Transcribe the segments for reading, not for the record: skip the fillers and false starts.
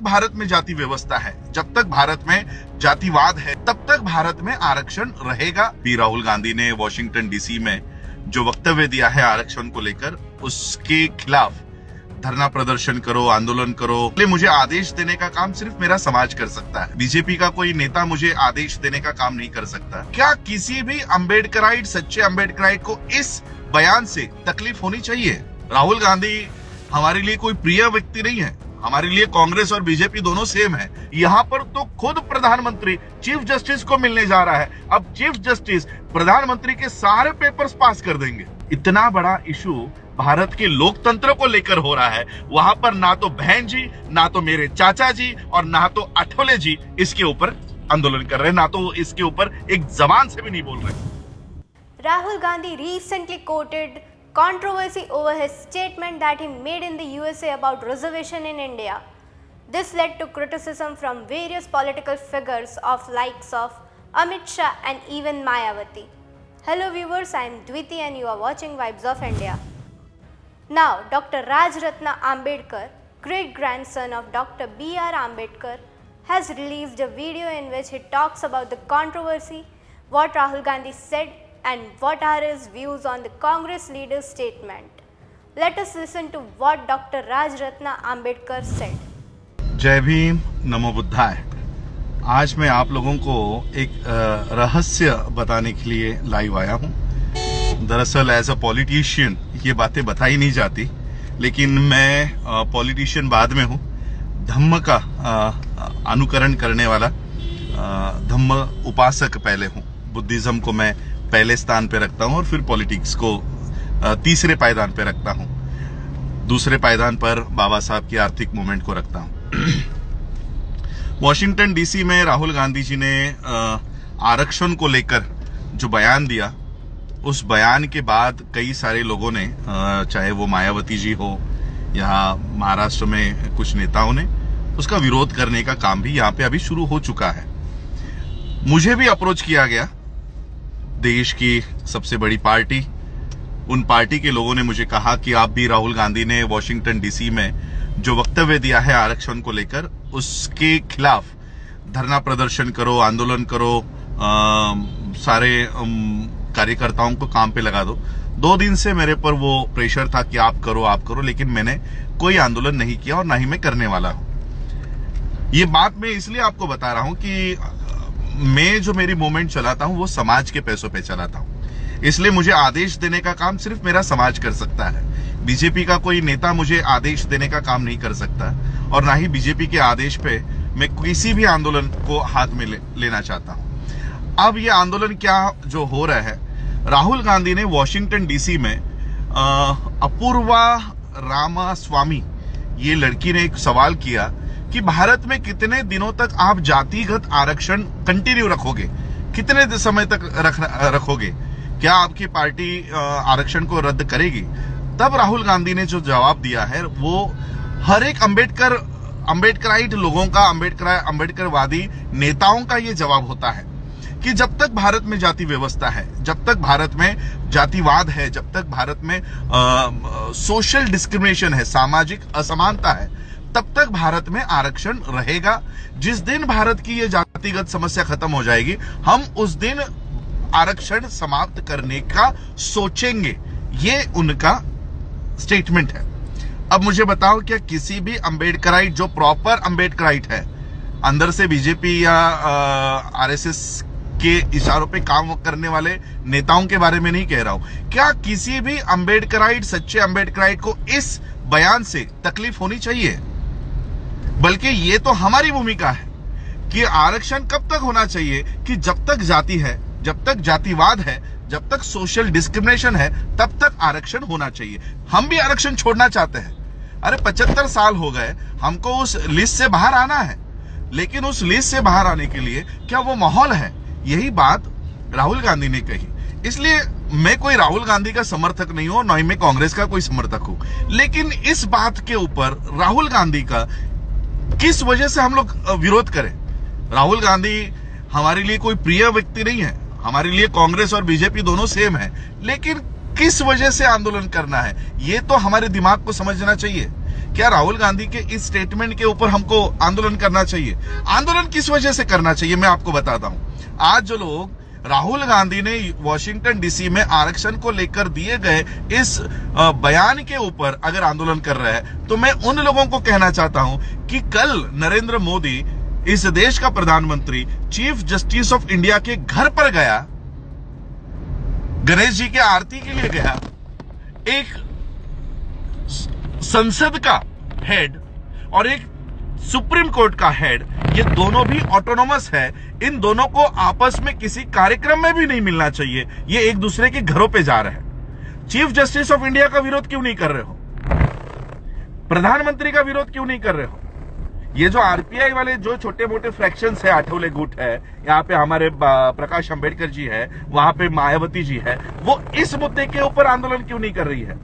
तक भारत में जाति व्यवस्था है, जब तक भारत में जातिवाद है, तब तक भारत में आरक्षण रहेगा। भी राहुल गांधी ने वॉशिंगटन डीसी में जो वक्तव्य दिया है आरक्षण को लेकर, उसके खिलाफ धरना प्रदर्शन करो, आंदोलन करो। इसलिए मुझे आदेश देने का काम सिर्फ मेरा समाज कर सकता है। बीजेपी का कोई नेता मुझे आदेश देने का काम नहीं कर सकता। क्या किसी भी अम्बेडकराइट, सच्चे अम्बेडकराइट को इस बयान से तकलीफ होनी चाहिए? राहुल गांधी हमारे लिए कोई प्रिय व्यक्ति नहीं है। हमारे लिए कांग्रेस और बीजेपी दोनों सेम है। यहाँ पर तो खुद प्रधानमंत्री चीफ जस्टिस को मिलने जा रहा है। अब चीफ जस्टिस प्रधानमंत्री के सारे पेपर्स पास कर देंगे। इतना बड़ा इशू भारत के लोकतंत्र को लेकर हो रहा है, वहां पर ना तो बहन जी, ना तो मेरे चाचा जी और ना तो आठवले जी इसके ऊपर आंदोलन कर रहे हैं, ना तो इसके ऊपर एक जबान से भी नहीं बोल रहे। Rahul Gandhi recently quoted controversy over his statement that he made in the USA about reservation in India. This led to criticism from various political figures of likes of Amit Shah and even Mayawati. Hello viewers, I am Dviti and you are watching Vibes of India. Now, Dr. Raj Ratna Ambedkar, great-grandson of Dr. B.R. Ambedkar, has released a video in which he talks about the controversy, what Rahul Gandhi said and what are his views on the Congress leader's statement. Let us listen to what Dr. Raj Ratna Ambedkar said. जय भीम, नमो बुद्धाय। आज मैं आप लोगों को एक रहस्य बताने के लिए लाइव आया हूँ। दरअसल एज अ पॉलिटिशियन ये बातें बताई नहीं जाती, लेकिन मैं पॉलिटिशियन बाद में हूँ। धम्म का अनुकरण करने वाला धम्म उपासक पहले हूँ। बुद्धिज्म को मैं पहले स्थान पे रखता हूँ और फिर पॉलिटिक्स को तीसरे पायदान पे रखता हूँ। दूसरे पायदान पर बाबा साहब की आर्थिक मूवमेंट को रखता हूँ। वॉशिंगटन डीसी में राहुल गांधी जी ने आरक्षण को लेकर जो बयान दिया, उस बयान के बाद कई सारे लोगों ने, चाहे वो मायावती जी हो या महाराष्ट्र में कुछ नेताओं ने, उसका विरोध करने का काम भी यहाँ पे अभी शुरू हो चुका है। मुझे भी अप्रोच किया गया, देश की सबसे बड़ी पार्टी, उन पार्टी के लोगों ने मुझे कहा कि आप भी राहुल गांधी ने वॉशिंगटन डीसी में जो वक्तव्य दिया है आरक्षण को लेकर, उसके खिलाफ धरना प्रदर्शन करो, आंदोलन करो, सारे कार्यकर्ताओं को काम पे लगा दो। 2 दिन से मेरे पर वो प्रेशर था कि आप करो, लेकिन मैंने कोई आंदोलन नहीं किया और ना ही मैं करने वाला हूं। ये बात मैं इसलिए आपको बता रहा हूं कि मैं जो मेरी मूवमेंट चलाता हूं वो समाज के पैसों पे चलाता हूं। इसलिए मुझे आदेश देने का काम सिर्फ मेरा समाज कर सकता है। बीजेपी का कोई नेता मुझे आदेश देने का काम नहीं कर सकता और ना ही बीजेपी के आदेश पे मैं किसी भी आंदोलन को हाथ में लेना चाहता हूं। अब ये आंदोलन क्या जो हो रहा है, राहुल गांधी ने वॉशिंगटन डीसी में अपूर्वा रामास्वामी ये लड़की ने एक सवाल किया कि भारत में कितने दिनों तक आप जातिगत आरक्षण कंटिन्यू रखोगे, कितने समय तक रखोगे, क्या आपकी पार्टी आरक्षण को रद्द करेगी? तब राहुल गांधी ने जो जवाब दिया है वो हर एक अम्बेडकराइट लोगों का, अम्बेडकरवादी नेताओं का ये जवाब होता है कि जब तक भारत में जाति व्यवस्था है, जब तक भारत में जातिवाद है, जब तक भारत में सोशल डिस्क्रिमिनेशन है, सामाजिक असमानता है, तब तक भारत में आरक्षण रहेगा। जिस दिन भारत की ये जातिगत समस्या खत्म हो जाएगी, हम उस दिन आरक्षण समाप्त करने का सोचेंगे। ये उनका स्टेटमेंट है। अब मुझे बताओ, क्या किसी भी अम्बेडकराइट, जो प्रॉपर अम्बेडकराइट है, अंदर से बीजेपी या आरएसएस के इशारों पे काम करने वाले नेताओं के बारे में नहीं कह रहा हूं, क्या किसी भी अम्बेडकराइट, सच्चे अम्बेडकराइट को इस बयान से तकलीफ होनी चाहिए? बल्कि ये तो हमारी भूमिका है कि आरक्षण कब तक होना चाहिए कि जब तक जाति है, जब तक जातिवाद है, जब तक सोशल डिस्क्रिमिनेशन है, तब तक आरक्षण होना चाहिए। हम भी आरक्षण छोड़ना चाहते हैं। अरे 75 साल हो गए, हमको उस लिस्ट से बाहर आना है, लेकिन उस लिस्ट से बाहर आने के लिए क्या वो माहौल है? यही बात राहुल गांधी ने कही। इसलिए मैं कोई राहुल गांधी का समर्थक नहीं हूं, न ही मैं कांग्रेस का कोई समर्थक हूं, लेकिन इस बात के ऊपर राहुल गांधी का किस वजह से हम लोग विरोध करें? राहुल गांधी हमारे लिए कोई प्रिय व्यक्ति नहीं है। हमारे लिए कांग्रेस और बीजेपी दोनों सेम है, लेकिन किस वजह से आंदोलन करना है, ये तो हमारे दिमाग को समझना चाहिए। क्या राहुल गांधी के इस स्टेटमेंट के ऊपर हमको आंदोलन करना चाहिए? आंदोलन किस वजह से करना चाहिए मैं आपको बताता हूं। आज जो लोग राहुल गांधी ने वॉशिंगटन डीसी में आरक्षण को लेकर दिए गए इस बयान के ऊपर अगर आंदोलन कर रहे हैं, तो मैं उन लोगों को कहना चाहता हूं कि कल नरेंद्र मोदी इस देश का प्रधानमंत्री चीफ जस्टिस ऑफ इंडिया के घर पर गया, गणेश जी के आरती के लिए गया, एक संसद का हेड और एक सुप्रीम कोर्ट का हेड, ये दोनों भी ऑटोनोमस है, इन दोनों को आपस में किसी कार्यक्रम में भी नहीं मिलना चाहिए। ये एक दूसरे के घरों पे जा रहे हैं। चीफ जस्टिस ऑफ इंडिया का विरोध क्यों नहीं कर रहे हो? प्रधानमंत्री का विरोध क्यों नहीं कर रहे हो? ये जो आरपीआई वाले जो छोटे मोटे फ्रैक्शंस है, आठवले गुट है, यहाँ पे हमारे प्रकाश अंबेडकर जी है, वहां पे मायावती जी है, वो इस मुद्दे के ऊपर आंदोलन क्यों नहीं कर रही है?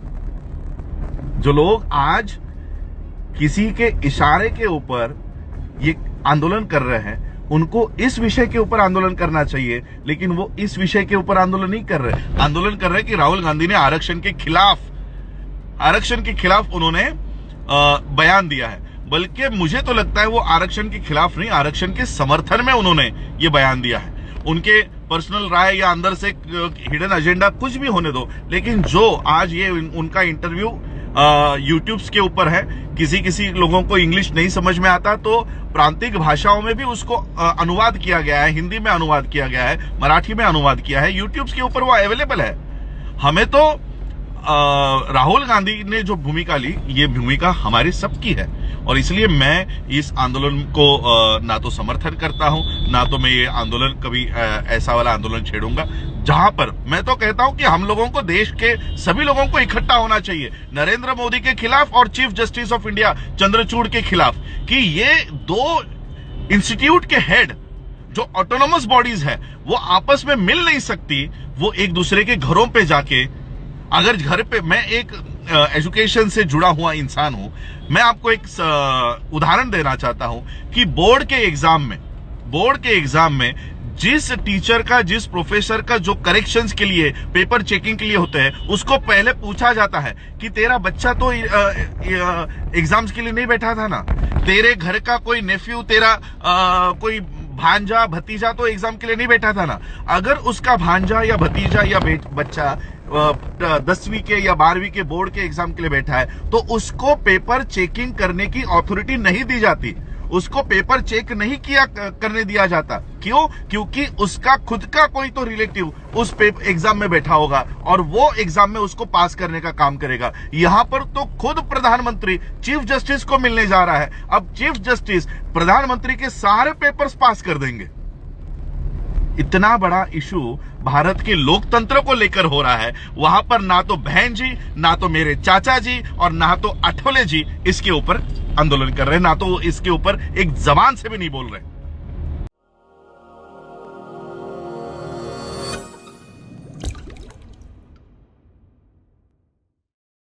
जो लोग आज किसी के इशारे के ऊपर ये आंदोलन कर रहे हैं, उनको इस विषय के ऊपर आंदोलन करना चाहिए, लेकिन वो इस विषय के ऊपर आंदोलन नहीं कर रहे। आंदोलन कर रहे हैं कि राहुल गांधी ने आरक्षण के खिलाफ उन्होंने बयान दिया है। बल्कि मुझे तो लगता है वो आरक्षण के खिलाफ नहीं, आरक्षण के समर्थन में उन्होंने ये बयान दिया है। उनके पर्सनल राय या अंदर से हिडन एजेंडा कुछ भी होने दो, लेकिन जो आज ये उनका इंटरव्यू यूट्यूब के ऊपर है, किसी लोगों को इंग्लिश नहीं समझ में आता तो प्रांतिक भाषाओं में भी उसको अनुवाद किया गया है, हिंदी में अनुवाद किया गया है, मराठी में अनुवाद किया है, यूट्यूब के ऊपर वो अवेलेबल है। हमें तो राहुल गांधी ने जो भूमिका ली, ये भूमिका हमारी सबकी है, और इसलिए मैं इस आंदोलन को ना तो समर्थन करता हूं, ना तो मैं ये आंदोलन कभी ऐसा वाला आंदोलन छेड़ूंगा जहां पर मैं तो कहता हूं कि हम लोगों को, देश के सभी लोगों को इकट्ठा होना चाहिए नरेंद्र मोदी के खिलाफ और chief justice of India Chandrachud के खिलाफ, कि ये दो इंस्टीट्यूट के हेड जो ऑटोनोमस बॉडीज है वो आपस में मिल नहीं सकती। वो एक दूसरे के घरों पे जाके, अगर घर पे, मैं एक एजुकेशन से जुड़ा हुआ इंसान हूं, मैं आपको एक उदाहरण देना चाहता हूं कि बोर्ड के एग्जाम में जिस टीचर का, जिस प्रोफेसर का जो करेक्शंस के लिए, पेपर चेकिंग के लिए होते हैं, उसको पहले पूछा जाता है कि तेरा बच्चा तो एग्जाम्स के लिए नहीं बैठा था ना, तेरे घर का कोई नेफ्यू, तेरा कोई भांजा भतीजा तो एग्जाम के लिए नहीं बैठा था ना। अगर उसका भांजा या भतीजा या बच्चा 10वीं के या 12वीं के बोर्ड के एग्जाम के लिए बैठा है, तो उसको पेपर चेकिंग करने की अथॉरिटी नहीं दी जाती, उसको पेपर चेक नहीं करने दिया जाता। क्यों? क्योंकि उसका खुद का कोई तो रिलेटिव उस एग्जाम में बैठा होगा और वो एग्जाम में उसको पास करने का काम करेगा। यहां पर तो खुद प्रधानमंत्री चीफ जस्टिस को मिलने जा रहा है। अब चीफ जस्टिस प्रधानमंत्री के सारे पेपर्स पास कर देंगे। इतना बड़ा इशू भारत के लोकतंत्र को लेकर हो रहा है, वहां पर ना तो बहन जी, ना तो मेरे चाचा जी और ना तो आठवले जी इसके ऊपर आंदोलन कर रहे हैं, ना तो इसके ऊपर एक जबान से भी नहीं बोल रहे।